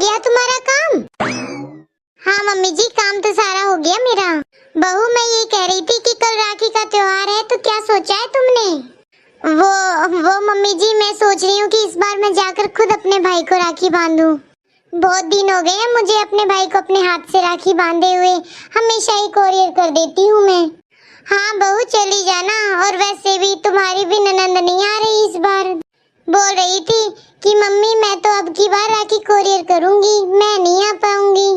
गया तुम्हारा काम? हाँ मम्मी जी, काम तो सारा हो गया मेरा। बहू मैं ये कह रही थी कि कल राखी का त्योहार है, तो क्या सोचा है तुमने? वो मम्मी जी, मैं सोच रही हूँ कि इस बार मैं जाकर खुद अपने भाई को राखी बांधूं। बहुत दिन हो गए हैं मुझे अपने भाई को अपने हाथ से राखी बांधे हुए, हमेशा ही कोरियर कर देती हूँ मैं। हाँ बहू चली जाना, और वैसे भी तुम्हारी भी ननंद नहीं आ रही इस बार। बोल रही थी कि मम्मी मैं तो अब की बार राखी कोरियर करूंगी, मैं नहीं आ पाऊंगी।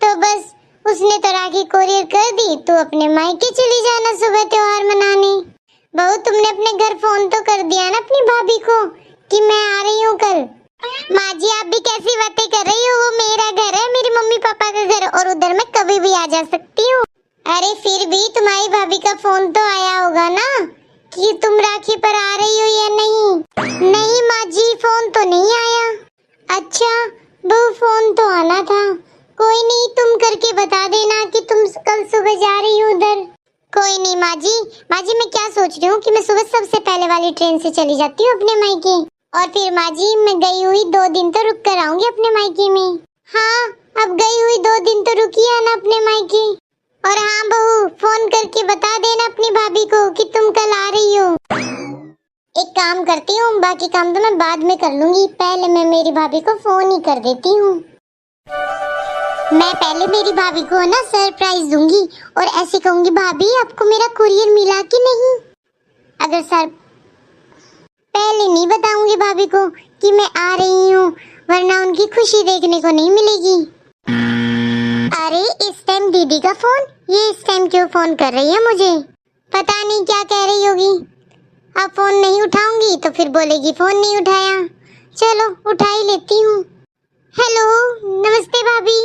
तो बस उसने तो राखी कोरियर कर दी, तो अपने मायके चली जाना सुबह त्योहार मनाने। बहू तुमने अपने घर फोन तो कर दिया ना अपनी भाभी को कि मैं आ रही हूँ कल? माँ जी आप भी कैसी बातें कर रही हो, वो मेरा घर है, मेरी मम्मी पापा का घर, और उधर मैं कभी भी आ जा सकती हूँ। अरे फिर भी तुम्हारी भाभी का फोन तो आया होगा ना कि तुम राखी पर आ रही हो या नहीं? नहीं माँ जी, फोन तो नहीं आया। अच्छा बहू, फोन तो आना था। कोई नहीं, तुम करके बता देना कि तुम कल सुबह जा रही हो उधर। कोई नहीं माँ जी मैं क्या सोच रही हूँ कि मैं सुबह सबसे पहले वाली ट्रेन से चली जाती हूँ अपने मायके, और फिर माँ जी मैं गई हुई 2 दिन तो रुक कर आऊंगी अपने मायके में। हाँ अब गई हुई 2 दिन तो रुकी है ना अपने मायके। और हाँ बहू, फोन करके बता देना अपनी भाभी को कि तुम कल आ रही हो। एक काम करती हूँ, बाकी काम तो मैं बाद में कर लूंगी, पहले मैं मेरी भाभी को फोन ही कर देती हूँ। मैं पहले मेरी भाभी को ना सरप्राइज दूंगी और ऐसे कहूंगी, भाभी आपको मेरा कुरियर मिला कि नहीं? अगर सर पहले नहीं बताऊंगी भाभी को कि मैं आ रही हूँ, वरना उनकी खुशी देखने को नहीं मिलेगी। अरे इस टाइम दीदी का फोन, ये इस टाइम क्यों फोन कर रही है मुझे? पता नहीं क्या कह रही होगी। अब फोन नहीं उठाऊंगी तो फिर बोलेगी फोन नहीं उठाया। चलो उठा ही लेती हूँ। हेलो, नमस्ते भाभी।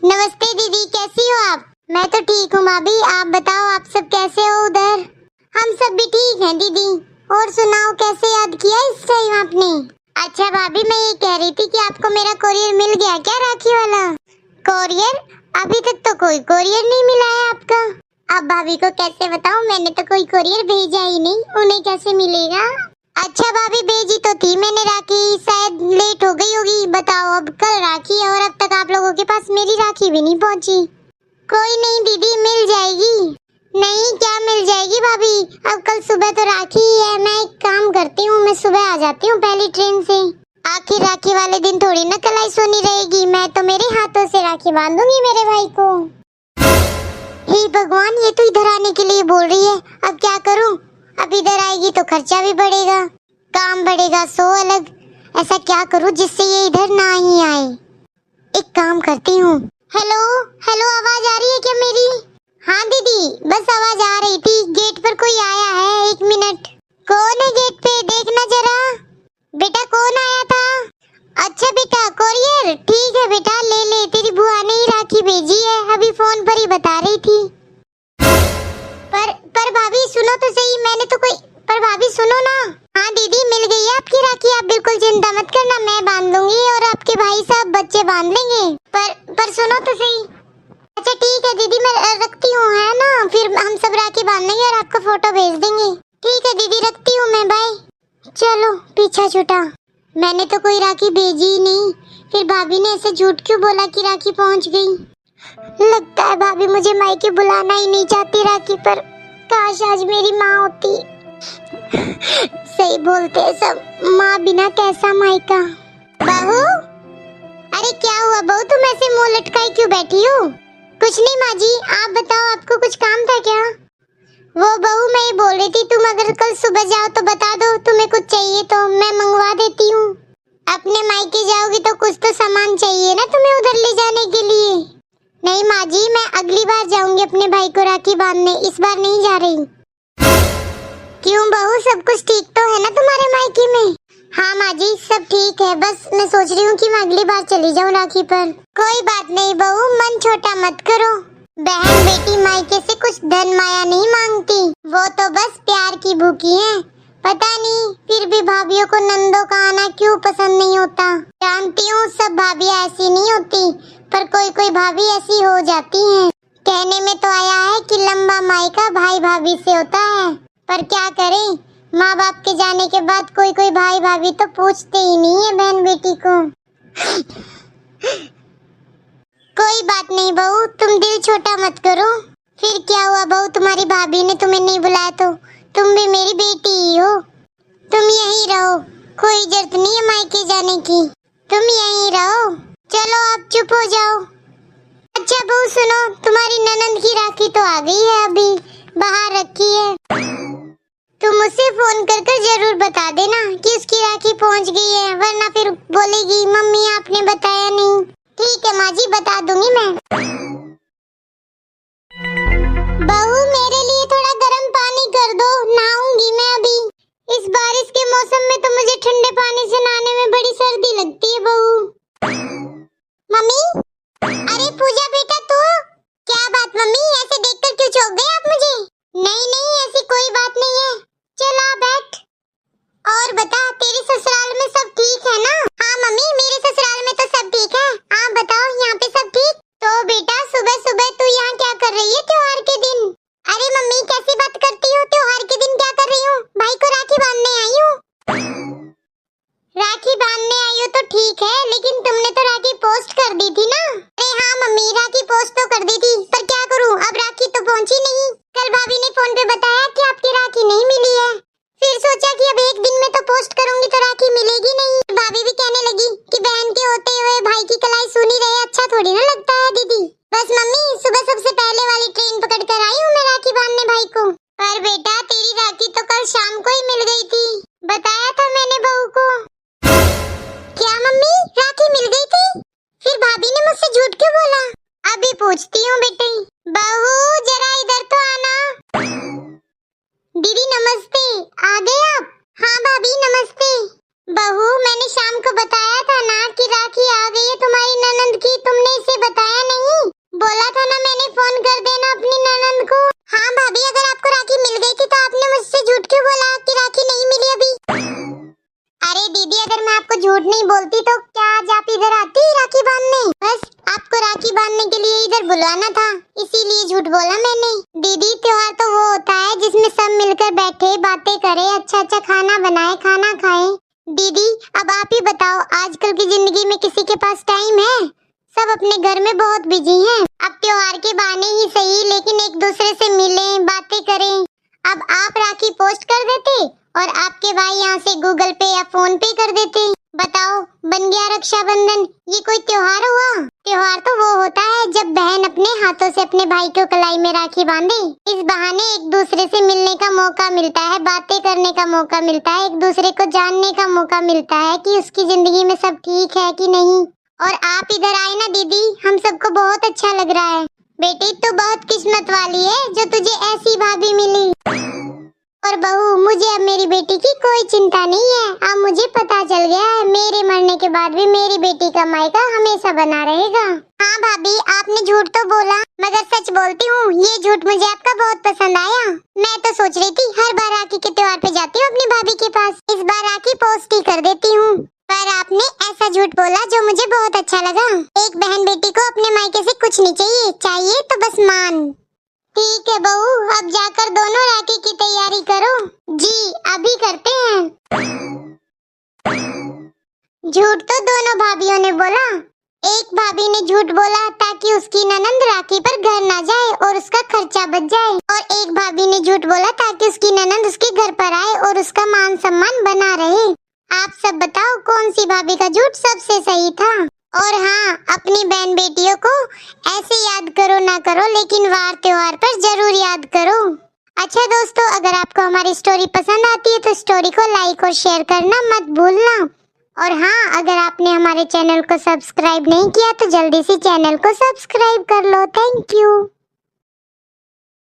नमस्ते दीदी, कैसी हो आप? मैं तो ठीक हूँ भाभी, आप बताओ आप सब कैसे हो उधर? हम सब भी ठीक हैं दीदी। और सुनाओ, कैसे याद किया इस टाइम आपने? अच्छा भाभी, मैं ये कह रही थी कि आपको मेरा कोरियर मिल गया क्या, राखी वाला? कोरियर? अभी तक तो कोई कोरियर नहीं मिला है आपका। अब भाभी को कैसे बताऊं, मैंने तो कोई कोरियर भेजा ही नहीं, उन्हें कैसे मिलेगा? अच्छा भाभी, भेजी तो थी मैंने राखी, शायद लेट हो गई होगी। बताओ, अब कल राखी है और अब तक आप लोगों के पास मेरी राखी भी नहीं पहुंची। कोई नहीं दीदी, मिल जाएगी। नहीं क्या मिल जाएगी भाभी, अब कल सुबह तो राखी ही है। मैं एक काम करती हूँ, मैं सुबह आ जाती हूँ पहली ट्रेन से। आखिर राखी वाले दिन थोड़ी ना कलाई सोनी रहेगी, मैं तो मेरे हाथों से राखी बांधूंगी मेरे भाई को। हे भगवान, ये तो इधर आने के लिए बोल रही है, अब क्या करूँ? अब इधर आएगी तो खर्चा भी बढ़ेगा, काम बढ़ेगा 100 अलग। ऐसा क्या करूँ जिससे ये इधर ना ही आए? एक काम करती हूँ। हेलो हेलो, आवाज आ रही है क्या मेरी? हाँ दीदी, बस आवाज आ रही थी। गेट पर कोई आया है, 1 मिनट। कौन है गेट पे, देखना जरा। बेटा कौन आया था? अच्छा बेटा, कोरियर? ठीक है बेटा, ले ले, तेरी बुआ ने ही राखी भेजी है, अभी फोन पर ही बता रही थी। पर भाभी सुनो तो सही, मैंने तो कोई। पर भाभी सुनो ना। हाँ दीदी, मिल गई है आपकी राखी, आप बिल्कुल चिंता मत करना, मैं बांध दूंगी और आपके भाई साहब बच्चे बांध लेंगे। पर सुनो तो सही। अच्छा ठीक है दीदी, मैं रखती हूँ, है ना? फिर हम सब राखी बांध लेंगे और आपको फोटो भेज देंगे। ठीक है दीदी, रखती हूँ मैं, बाय। चलो पीछा छूटा, मैंने तो कोई राखी भेजी ही नहीं, फिर भाभी ने ऐसे झूठ क्यों बोला कि राखी पहुँच गई? लगता है भाभी मुझे मायके बुलाना ही नहीं चाहती राखी पर। काश आज मेरी माँ होती। सही बोलते हैं सब, माँ बिना कैसा मायका। बहू, अरे क्या हुआ बहू, तुम ऐसे मुंह लटकाई क्यों बैठी हो? कुछ नहीं माँ जी, आप बताओ, आपको कुछ काम था क्या? वो बहू मैं ये बोल रही थी, तुम अगर कल सुबह जाओ तो बता दो, तुम्हें कुछ चाहिए तो मैं मंगवा देती हूँ। अपने मायके जाओगी तो कुछ तो सामान चाहिए ना तुम्हें उधर ले जाने के लिए। नहीं माँ जी, मैं अगली बार जाऊंगी अपने भाई को राखी बांधने, इस बार नहीं जा रही। क्यों बहू, सब कुछ ठीक तो है ना तुम्हारे मायके में? हाँ माँ जी, सब ठीक है, बस मैं सोच रही हूँ कि मैं अगली बार चली जाऊँ राखी पर। कोई बात नहीं बहू, मन छोटा मत करो। बहन बेटी मायके से कुछ धन माया नहीं मांगती, वो तो बस प्यार की भूखी है। पता नहीं फिर भी भाभियों को नंदों का आना क्यों पसंद नहीं होता। जानती हूँ सब भाभियाँ ऐसी नहीं होती, पर कोई कोई भाभी ऐसी हो जाती हैं। कहने में तो आया है कि लंबा मायका भाई भाभी से होता है, पर क्या करें, माँ बाप के जाने के बाद कोई कोई भाई भाभी तो पूछते ही नहीं है बहन बेटी को। कोई बात नहीं बहू, तुम दिल छोटा मत करो। फिर क्या हुआ बहू, तुम्हारी भाभी ने तुम्हें नहीं बुलाया तो? तुम भी मेरी बेटी ही हो, तुम यहीं रहो, कोई जरूरत नहीं है मायके जाने की, तुम यहीं रहो। चलो आप चुप हो जाओ। अच्छा बहू सुनो, तुम्हारी ननंद की राखी तो आ गई है, अभी बाहर रखी है। तुम उसे फोन कर कर जरूर बता देना कि उसकी राखी पहुंच गई है, वरना फिर बोलेगी मम्मी आपने बताया नहीं। ठीक है माँ जी, बता दूंगी मैं। बहू मेरे लिए थोड़ा गर्म पानी कर दो, नहाऊंगी मैं अभी। इस बारिश के मौसम में तो मुझे ठंडे पानी से नहाने में बड़ी सर्दी लगती है बहू। मम्मी, अरे पूजा बेटा तू, क्या बात मम्मी, ऐसे देखकर क्यों चौंक गए आप मुझे? नहीं नहीं ऐसी कोई बात नहीं है, चल आ बैठ। और बता तेरे ससुराल में सब ठीक है ना? हाँ मम्मी मेरे ससुराल में तो सब ठीक है, आप बताओ यहाँ पे सब ठीक? तो बेटा सुबह सुबह तू यहाँ क्या कर रही है त्योहार के दिन? अरे मम्मी कैसी बात करती हो, त्योहार के दिन क्या कर रही हूँ? भाई को राखी बांधने आई हूँ। राखी बांधने आई हो तो ठीक है, लेकिन तुमने तो राखी पोस्ट कर दी थी ना? अरे हाँ मम्मी राखी पोस्ट तो कर दी थी, पर क्या करूँ अब राखी तो पहुँची नहीं। कल भाभी ने फोन पे बताया कि आपकी राखी नहीं मिली है, फिर सोचा कि अब एक दिन में तो पोस्ट करूंगी तो राखी मिलेगी नहीं। भाभी भी कहने लगी कि बहन के होते हुए भाई की कलाई सुनी रहे, अच्छा थोड़ी ना लगता है दीदी। बस मम्मी सुबह सबसे पहले वाली ट्रेन पकड़ कर आई हूँ मैं राखी बांधने भाई को। पर बेटा तेरी राखी तो कल शाम को ही मिल गई थी, बताया था मैंने बहू को। क्या मम्मी राखी मिल गई थी? फिर भाभी ने मुझसे झूठ क्यों बोला? अभी पूछती हूँ बेटे। बहू जरा इधर तो आना। दीदी नमस्ते, आ गए आप? हाँ भाभी नमस्ते। बहू मैंने शाम को बताया था ना कि राखी आ गई है तुम्हारी ननंद की, तुमने इसे बताया नहीं? बोला था ना मैंने फोन कर देना अपनी ननंद को। हाँ भाभी अगर आपको राखी मिल गई थी तो आपने मुझसे झूठ क्यों बोला कि राखी नहीं मिली अभी? अरे दीदी अगर मैं आपको झूठ नहीं बोलती तो क्या आज आप इधर आती राखी बांधने? बस आपको राखी बांधने के लिए इधर बुलाना था, इसीलिए झूठ बोला मैंने। दीदी त्योहार तो वो होता है जिसमें सब मिलकर बैठे बातें करें, अच्छा अच्छा खाना बनाए खाना खाएं। दीदी अब आप ही बताओ आजकल की जिंदगी में किसी के पास टाइम है? सब अपने घर में बहुत बिजी हैं। अब त्योहार के बहाने ही सही लेकिन एक दूसरे से मिलें बातें करें। अब आप राखी पोस्ट कर देते और आपके भाई यहाँ से गूगल पे या फोन पे कर देते। बताओ बन गया रक्षाबंधन, ये कोई त्योहार हुआ? त्योहार तो वो होता है जब बहन अपने हाथों से अपने भाई को कलाई में राखी बांधे। इस बहाने एक दूसरे से मिलने का मौका मिलता है, बातें करने का मौका मिलता है, एक दूसरे को जानने का मौका मिलता है कि उसकी जिंदगी में सब ठीक है कि नहीं। और आप इधर आए ना दीदी, हम सबको बहुत अच्छा लग रहा है। बेटी तू बहुत किस्मत वाली है जो तुझे ऐसी भाभी मिली। और बहू मुझे अब मेरी बेटी की कोई चिंता नहीं है, अब मुझे पता चल गया है मेरे मरने के बाद भी मेरी बेटी का मायका हमेशा बना रहेगा। हाँ भाभी आपने झूठ तो बोला मगर सच बोलती हूँ, ये झूठ मुझे आपका बहुत पसंद आया। मैं तो सोच रही थी हर बार राखी के त्योहार पे जाती हूँ अपनी भाभी के पास, इस बार राखी पोस्ट ही कर देती हूँ। पर आपने ऐसा झूठ बोला जो मुझे बहुत अच्छा लगा। एक बहन बेटी को अपने मायके से कुछ नहीं चाहिए, चाहिए तो बस मान। ठीक है बहू अब जाकर दोनों राखी की तैयारी करो। जी अभी करते हैं। झूठ तो दोनों भाभियों ने बोला। एक भाभी ने झूठ बोला ताकि उसकी ननंद राखी पर घर ना जाए और उसका खर्चा बच जाए, और एक भाभी ने झूठ बोला ताकि उसकी ननंद उसके घर पर आए और उसका मान सम्मान बना रहे। आप सब बताओ कौन सी भाभी का झूठ सबसे सही था? और हाँ अपनी बहन बेटियों को ऐसे याद करो ना करो लेकिन वार त्योहार पर जरूर याद करो। अच्छा दोस्तों अगर आपको हमारी स्टोरी पसंद आती है तो स्टोरी को लाइक और शेयर करना मत भूलना। और हाँ अगर आपने हमारे चैनल को सब्सक्राइब नहीं किया तो जल्दी से चैनल को सब्सक्राइब कर लो। Thank you.